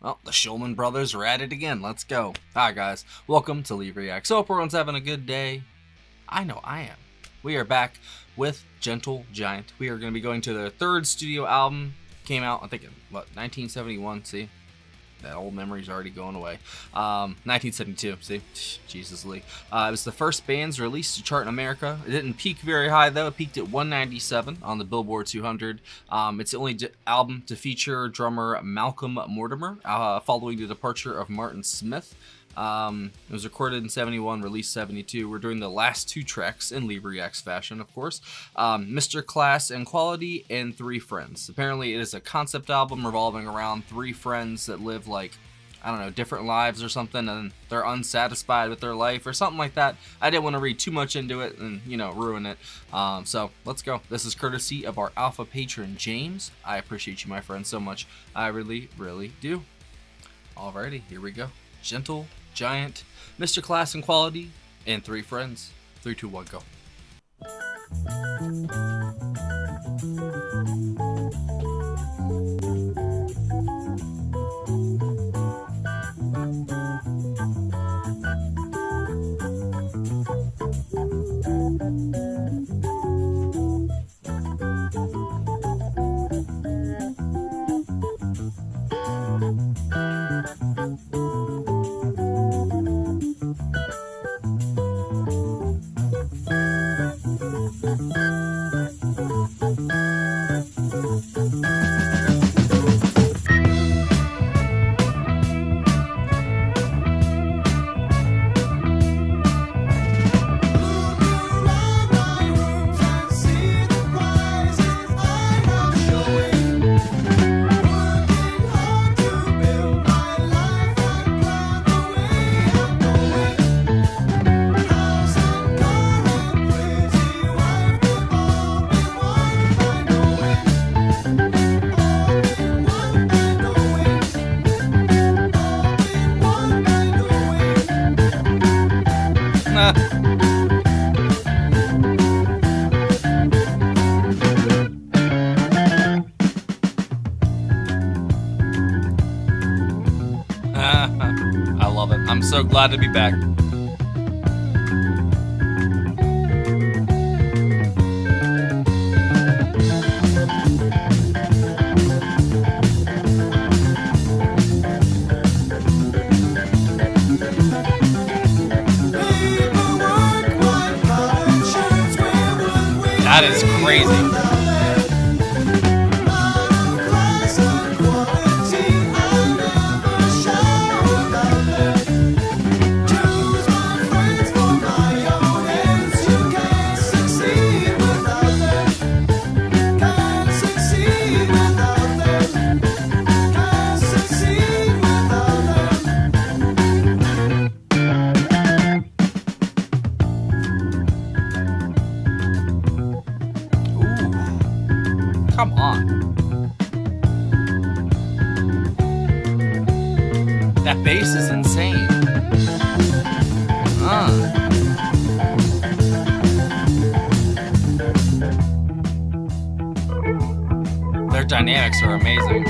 Well, the Shulman brothers are at it again. Let's go. Hi, guys. Welcome to Leave Reacts. Hope everyone's having a good day. I know I am. We are back with Gentle Giant. We are going to be going to their third studio album. Came out, I think, in, 1971? See? That old memory's already going away. 1972, see? Jesus Lee. It was the first band's released to chart in America. It didn't peak very high, though. It peaked at 197 on the Billboard 200. It's the only album to feature drummer Malcolm Mortimer, following the departure of Martin Smith. It was recorded in 71, released 72. We're doing the last two tracks in Leave Reacts fashion, of course. Mr. Class and Quality and Three Friends. Apparently it is a concept album revolving around three friends that live, like, I don't know, different lives or something, and they're unsatisfied with their life or something like that. I didn't want to read too much into it and, ruin it. So let's go. This is courtesy of our alpha patron, James. I appreciate you, my friend, so much. I really, really do. Alrighty, here we go. Gentle Giant, Mr. Class and Quality, and Three Friends. 3, 2, 1, go. I love it. I'm so glad to be back. That is crazy. Come on. That bass is insane. Their dynamics are amazing.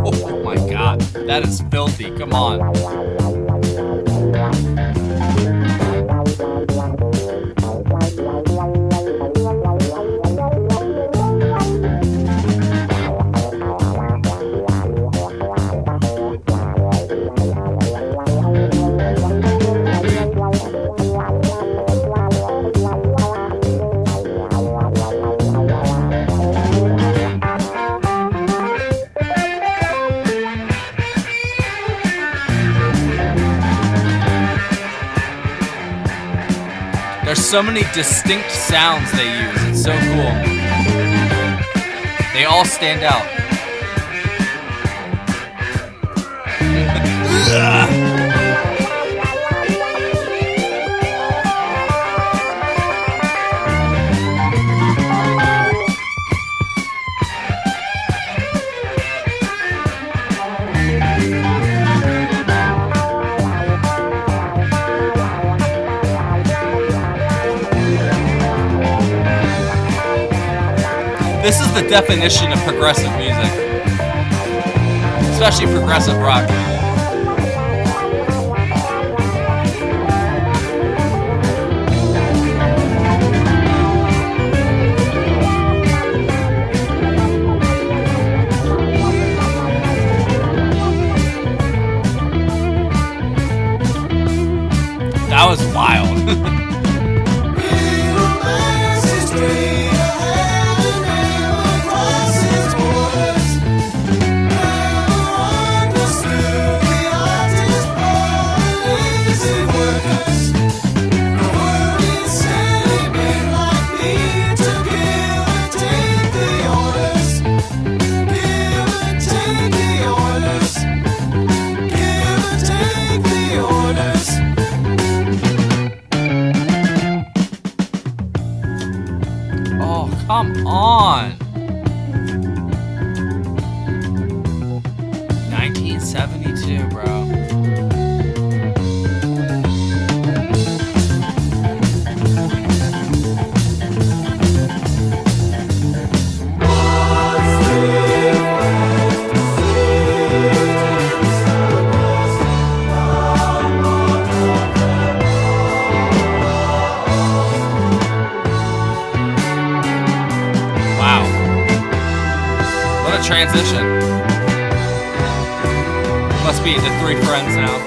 Oh my God. That is filthy. Come on. There's so many distinct sounds they use. It's so cool. They all stand out. This is the definition of progressive music, especially progressive rock. That was wild. Come on. 1972, bro. Transition. Must be the three friends now.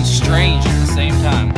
Strange at the same time.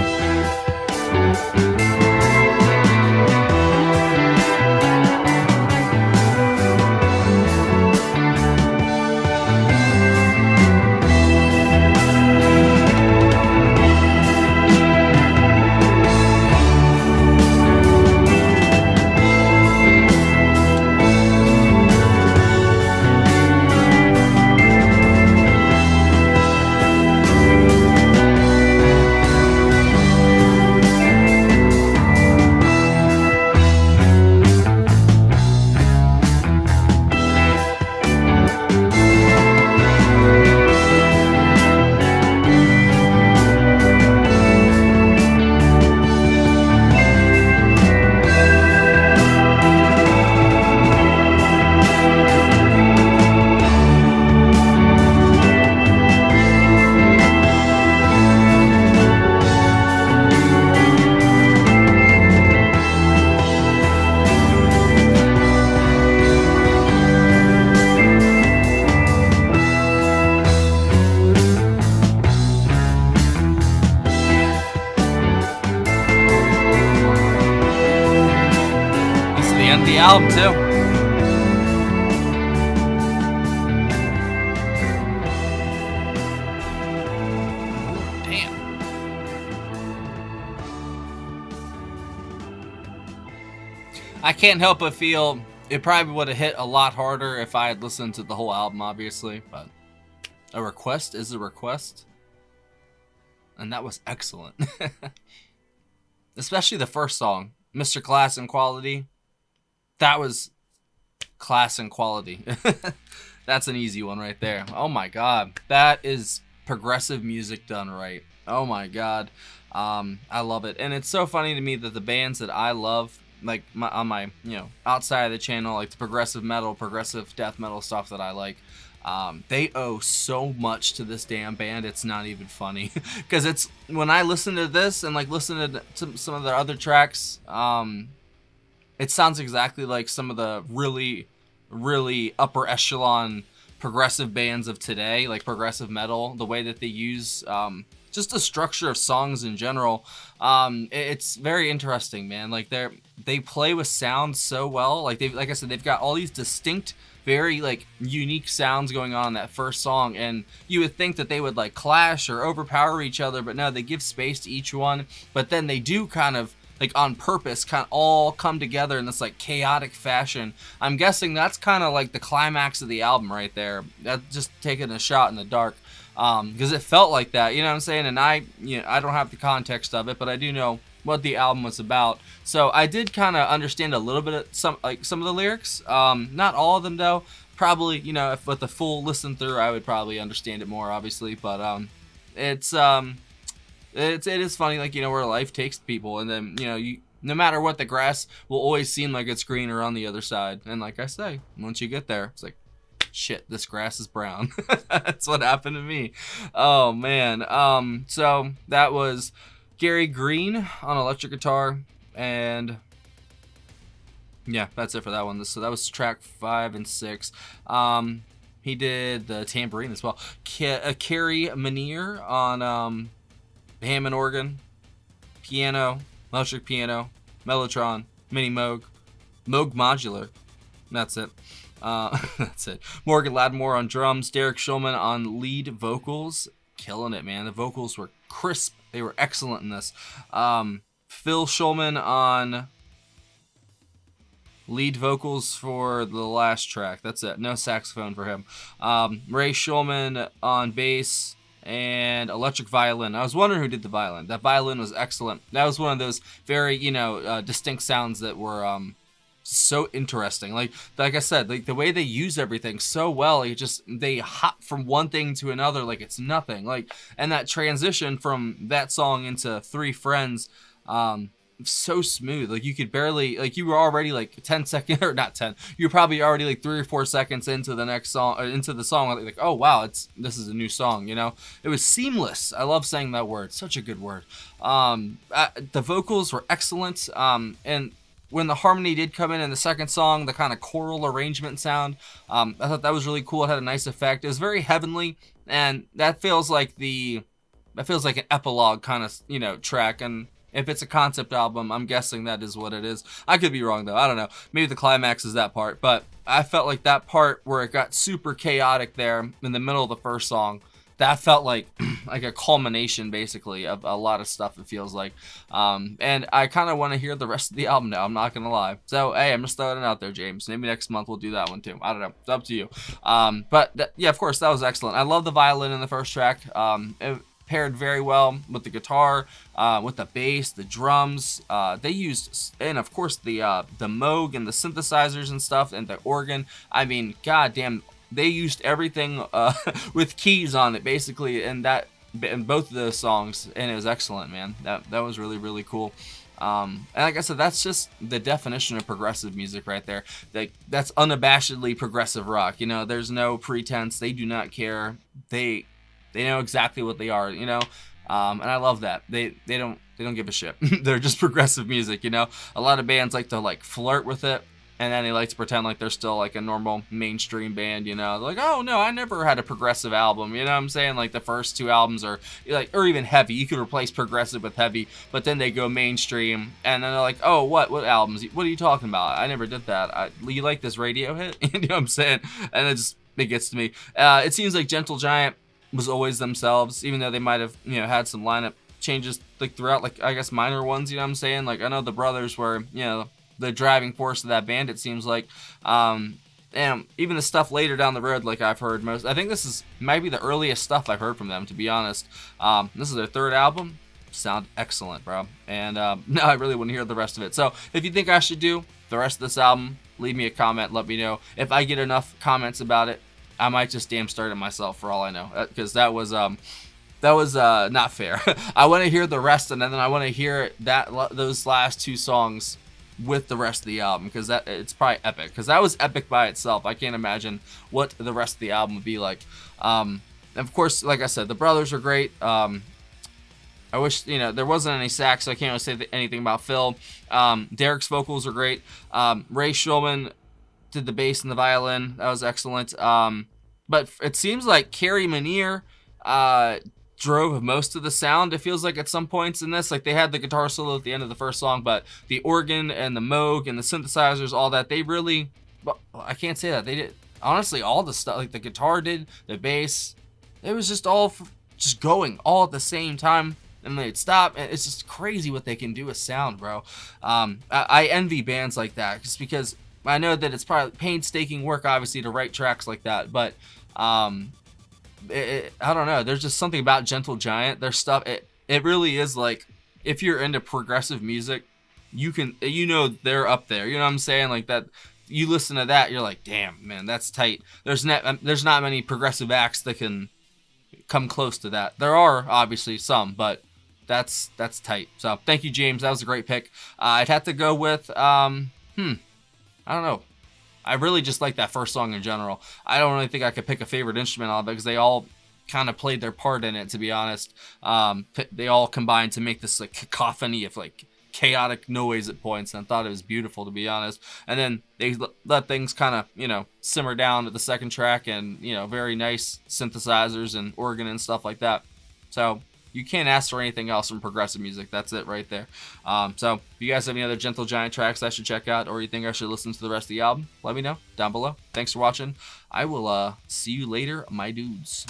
End the album too. Damn. I can't help but feel it probably would have hit a lot harder if I had listened to the whole album, obviously, but a request is a request. And that was excellent. Especially the first song, Mr. Class and Quality. That was class and quality. That's an easy one right there. Oh my god. That is progressive music done right. Oh my god. I love it. And it's so funny to me that the bands that I love like on my outside of the channel, like the progressive metal, progressive death metal stuff that I like. They owe so much to this damn band. It's not even funny. Because it's when I listen to this and like listen to some of their other tracks, it sounds exactly like some of the really, really upper echelon progressive bands of today, like progressive metal. The way that they use just the structure of songs in general, it's very interesting, man. Like they play with sound so well. Like I said, they've got all these distinct, very like unique sounds going on in that first song, and you would think that they would like clash or overpower each other, but no, they give space to each one. But then they do kind of like on purpose kind of all come together in this like chaotic fashion. I'm guessing that's kind of like the climax of the album right there. That's just taking a shot in the dark, because it felt like that, you know what I'm saying? And I don't have the context of it, but I do know what the album was about. So I did kind of understand a little bit of some of the lyrics, not all of them though. Probably, if with the full listen through, I would probably understand it more, obviously. But it is funny, like, where life takes people, and then no matter what, the grass will always seem like it's greener on the other side. And like I say, once you get there, it's like, shit, this grass is brown. That's what happened to me. Oh man. So that was Gary Green on electric guitar, and yeah, that's it for that one. So that was track 5 and 6. He did the tambourine as well. Carrie Manier on Hammond organ, piano, electric piano, Mellotron, mini Moog, Moog modular. That's it. That's it. Morgan Lattimore on drums, Derek Shulman on lead vocals, killing it, man. The vocals were crisp. They were excellent in this. Phil Shulman on lead vocals for the last track. That's it. No saxophone for him. Ray Shulman on bass and electric violin. I was wondering who did the violin. That violin was excellent. That was one of those very, distinct sounds that were so interesting. Like I said, like the way they use everything so well, they hop from one thing to another like it's nothing. Like, and that transition from that song into Three Friends, so smooth. Like you could barely, like you were already like 10 seconds or not 10, you're probably already like 3 or 4 seconds into the next song, or into the song, like, oh wow, this is a new song. It was seamless. I love saying that word, such a good word. The vocals were excellent, and when the harmony did come in the second song, the kind of choral arrangement sound, I thought that was really cool. It had a nice effect. It was very heavenly, and that feels like an epilogue kind of track. And if it's a concept album, I'm guessing that is what it is. I could be wrong though. I don't know. Maybe the climax is that part, but I felt like that part where it got super chaotic there in the middle of the first song, that felt like like a culmination basically of a lot of stuff, it feels like. And I kind of want to hear the rest of the album now, I'm not gonna lie. So hey, I'm just throwing it out there, James. Maybe next month we'll do that one too. I don't know, it's up to you. Yeah, of course, that was excellent. I love the violin in the first track. It paired very well with the guitar, with the bass, the drums. They used, and of course the Moog and the synthesizers and stuff, and the organ. I mean, goddamn, they used everything with keys on it basically, and that in both of those songs, and it was excellent, man. That was really, really cool. And like I said, that's just the definition of progressive music right there. That's unabashedly progressive rock. There's no pretense. They do not care. They know exactly what they are, and I love that. They don't give a shit. They're just progressive music, A lot of bands like to like flirt with it, and then they like to pretend like they're still like a normal mainstream band, They're like, oh no, I never had a progressive album, you know what I'm saying? Like the first 2 albums are like, or even heavy. You could replace progressive with heavy, but then they go mainstream, and then they're like, oh, what albums? What are you talking about? I never did that. You like this radio hit? You know what I'm saying? And it gets to me. It seems like Gentle Giant was always themselves, even though they might have had some lineup changes like throughout, like I guess minor ones, you know what I'm saying? Like I know the brothers were the driving force of that band, it seems like, and even the stuff later down the road, like I've heard I think this might be the earliest stuff I've heard from them, to be honest. This is their 3rd album. Sound excellent, bro, and now I really want to hear the rest of it. So if you think I should do the rest of this album, leave me a comment, let me know. If I get enough comments about it, I might just damn start it myself, for all I know, because that was not fair. I want to hear the rest, and then I want to hear those last 2 songs with the rest of the album, because that it's probably epic, because that was epic by itself. I can't imagine what the rest of the album would be like. Of course, like I said, the brothers are great. I wish, there wasn't any sax, so I can't really say anything about Phil. Derek's vocals are great. Ray Shulman did the bass and the violin. That was excellent. But it seems like Carrie Manier drove most of the sound. It feels like at some points in this, like they had the guitar solo at the end of the first song, but the organ and the Moog and the synthesizers, all that, they really, I can't say that. They did, honestly, all the stuff, like the guitar did, the bass, it was just all just going all at the same time. And they'd stop, and it's just crazy what they can do with sound, bro. I envy bands like that, just because I know that it's probably painstaking work, obviously, to write tracks like that. But I don't know. There's just something about Gentle Giant. Their stuff, it really is like, if you're into progressive music, they're up there. You know what I'm saying? Like that. You listen to that, you're like, damn, man, that's tight. There's not many progressive acts that can come close to that. There are obviously some, but that's tight. So thank you, James. That was a great pick. I'd have to go with I don't know. I really just like that first song in general. I don't really think I could pick a favorite instrument on it, because they all kind of played their part in it, to be honest. They all combined to make this like cacophony of like chaotic noise at points, and I thought it was beautiful, to be honest. And then they let things kind of simmer down at the second track, and very nice synthesizers and organ and stuff like that. So you can't ask for anything else from progressive music. That's it right there. So if you guys have any other Gentle Giant tracks I should check out, or you think I should listen to the rest of the album, let me know down below. Thanks for watching. I will see you later, my dudes.